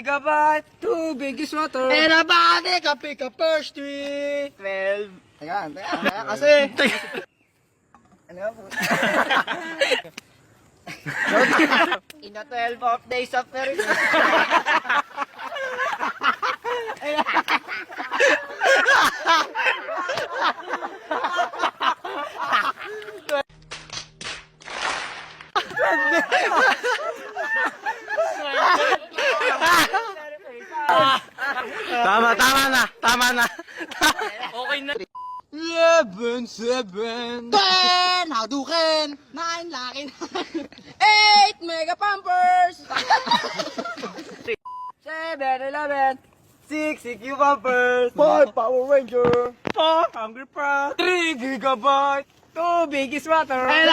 Gigabyte, too big is water. Everybody can pick a first tree. 12. Teka, kasi. Ano ba po? In the 12 of days of Christmas. Tama na. Okay na. 11, 7, 10, Hadouken, 9, Lucky 8 mega pampers. 7, 11. 6 CQ pampers. 5, Power Ranger, 4 Hungry Frog. 3, Gigabyte, Too big is water. and